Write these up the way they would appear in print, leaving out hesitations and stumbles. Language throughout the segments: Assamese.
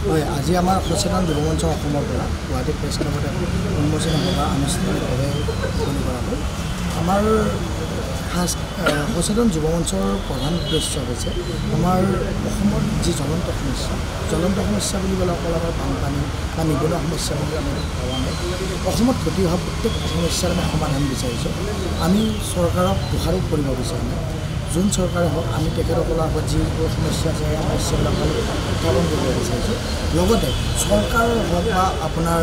হয়, আজি আমাৰ সচেতন যুৱ মঞ্চ অসমৰ পৰা গুৱাহাটী প্ৰেছ ক্লাবত উন্মোচন সভা আনুষ্ঠানিকভাৱে মুকলি কৰা হ'ল। আমাৰ সচেতন যুৱ মঞ্চৰ প্ৰধান উদ্দেশ্য হৈছে আমাৰ অসমৰ যি জ্বলন্ত সমস্যা বুলি ক'লে অকল আমাৰ বানপানী বা নিবনুৱা সমস্যা বুলি আমি ভবা নাই। অসমত ঘটি অহা প্ৰত্যেক সমস্যাৰ আমি সমাধান বিচাৰিছোঁ। আমি চৰকাৰক দোষাৰোপ কৰিব বিচৰা নাই। যোন চৰকাৰে হওক আমি তেখেতসকলৰ আগত যিবোৰ সমস্যা আছে সেই সমস্যাবিলাক উত্থাপন কৰিব বিচাৰিছোঁ। লগতে চৰকাৰ হওক বা আপোনাৰ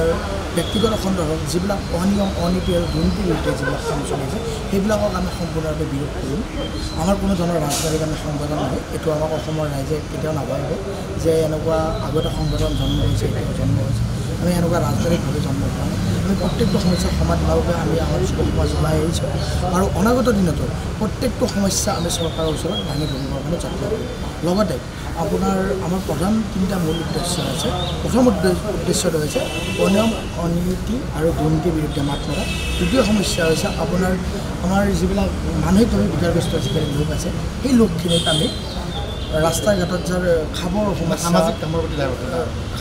ব্যক্তিগত খণ্ড হওক যিবিলাক অনিয়ম অনীতি আৰু দুৰ্নীতিৰ বিৰুদ্ধে যিবিলাক কাম চলিছে সেইবিলাকক আমি সম্পূৰ্ণভাৱে বিৰোধ কৰিম। আমাৰ কোনো ধৰণৰ ৰাজনৈতিক আমি সংগঠন নহয়। এইটো আমাক অসমৰ ৰাইজে কেতিয়াও নাভাবিব যে এনেকুৱা আগতে সংগঠন জন্ম হৈছে এতিয়া জন্ম হৈছে। আমি এনেকুৱা ৰাজনৈতিকভাৱে জন্ম হোৱা নাই। আমি প্ৰত্যেকটো সমস্যাৰ সমাধানৰ বাবে আমি আমাৰ যুৱ সমাজ ওলাই আহিছোঁ আৰু অনাগত দিনতো প্ৰত্যেকটো সমস্যা আমি চৰকাৰৰ ওচৰত দাঙি ধৰিবৰ কাৰণে যত্ন কৰিম। লগতে আপোনাৰ আমাৰ প্ৰধান তিনিটা মূল উদ্দেশ্য আছে। প্ৰথম উদ্দেশ্যটো হৈছে অনিয়ম অনীতি আৰু দুৰ্নীতিৰ বিৰুদ্ধে মাত মৰা। দ্বিতীয় সমস্যা হৈছে আপোনাৰ আমাৰ যিবিলাক মানসিকভাৱে বিকাৰগ্ৰস্ত যিখিনি লোক আছে সেই লোকখিনিক আমি ৰাস্তা ঘাটত যাৰ খাবৰ সমস্যা সামাজিক কামৰ প্ৰতি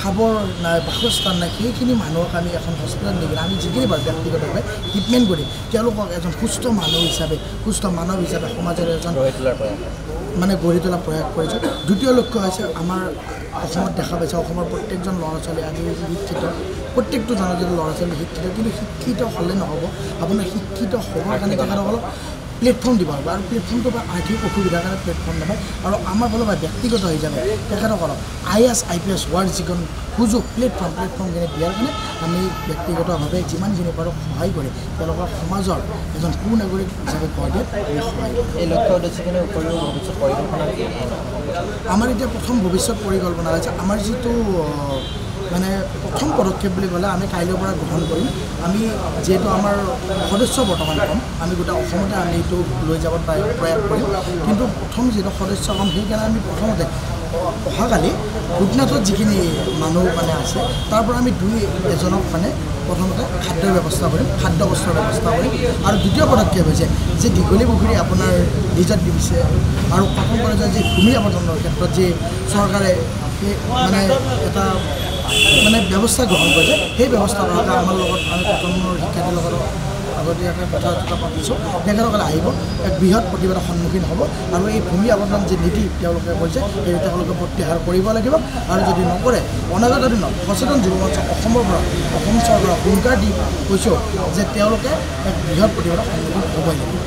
খাবৰ নাই বাসস্থান নাই সেইখিনি মানুহক আমি এখন হস্পিটেল নি কিনে আমি যিখিনি পাৰোঁ ব্যক্তিগতভাৱে ট্ৰিটমেণ্ট কৰি তেওঁলোকক এজন সুস্থ মানৱ হিচাপে সমাজৰ এজন মানে গঢ়ি তোলা প্ৰয়াস কৰিছোঁ। দ্বিতীয় লক্ষ্য হৈছে আমাৰ অসমত দেখা পাইছে অসমৰ প্ৰত্যেকজন ল'ৰা ছোৱালী আজি শিক্ষিত প্ৰত্যেকটো জনজাতিৰ ল'ৰা ছোৱালী শিক্ষিত, কিন্তু শিক্ষিত হ'লে নহ'ব। আপোনাৰ শিক্ষিত হ'বৰ কাৰণে তেখেতসকলক প্লেটফৰ্ম দিব লাগিব আৰু প্লেটফৰ্মটো বা আৰ্থিক অসুবিধাৰ কাৰণে প্লেটফৰ্ম নাপায়। আৰু আমাৰ ফালৰ পৰা ব্যক্তিগত হিচাপে তেখেতসকলক IAS IPS হোৱাৰ যিকোনো সুযোগ প্লেটফৰ্মখিনি দিয়াৰ কাৰণে আমি ব্যক্তিগতভাৱে যিমানখিনি পাৰোঁ সহায় কৰি তেওঁলোকৰ সমাজৰ এজন সুনাগৰিক হিচাপে গঢ় দিয়াত আমি সহায় কৰোঁ। এই লক্ষ্য উদ্দেশ্যখিনি উপৰিও ভৱিষ্যত পৰিকল্পনা আমাৰ এতিয়া প্ৰথম ভৱিষ্যত পৰিকল্পনা হৈছে আমাৰ যিটো মানে প্ৰথম পদক্ষেপ বুলি ক'লে আমি কাইলৈৰ পৰা গ্ৰহণ কৰিম। আমি যিহেতু আমাৰ সদস্য বৰ্তমান কম, আমি গোটেই অসমতে আমি এইটো লৈ যাব প্ৰয়াস কৰিম। কিন্তু প্ৰথম যিটো সদস্য কম সেইকাৰণে আমি প্ৰথমতে অহাকালি গোটনাথত যিখিনি মানুহ মানে আছে তাৰ পৰা আমি দুই এজনক মানে প্ৰথমতে খাদ্যৰ ব্যৱস্থা কৰিম, খাদ্য বস্ত্ৰৰ ব্যৱস্থা কৰিম। আৰু দ্বিতীয় পদক্ষেপ হৈছে যে দীঘলী পুখুৰী আপোনাৰ ৰিজৰ্ট দিছে আৰু কটন কলেজৰ যি ভূমি আবণ্টনৰ ক্ষেত্ৰত যি চৰকাৰে মানে এটা মানে ব্যৱস্থা গ্ৰহণ কৰিছে সেই ব্যৱস্থাৰ লগতে আমাৰ লগত আমি কটনৰ শিক্ষাৰ্থীৰ লগত আগতীয়াকৈ কথা পাতিছোঁ। তেখেতসকলে আহিব এক বৃহৎ প্ৰতিবাদৰ সন্মুখীন হ'ব আৰু এই ভূমি আবণ্টন যি নীতি তেওঁলোকে কৈছে সেই তেওঁলোকে প্ৰত্যাহাৰ কৰিব লাগিব। আৰু যদি নকৰে অনাগত দিনত সচেতন যুৱ মঞ্চ অসমৰ পৰা অসম চৰকাৰক হুংকাৰ দি কৈছোঁ যে তেওঁলোকে এক বৃহৎ প্ৰতিবাদৰ সন্মুখীন হ'বই লাগিব।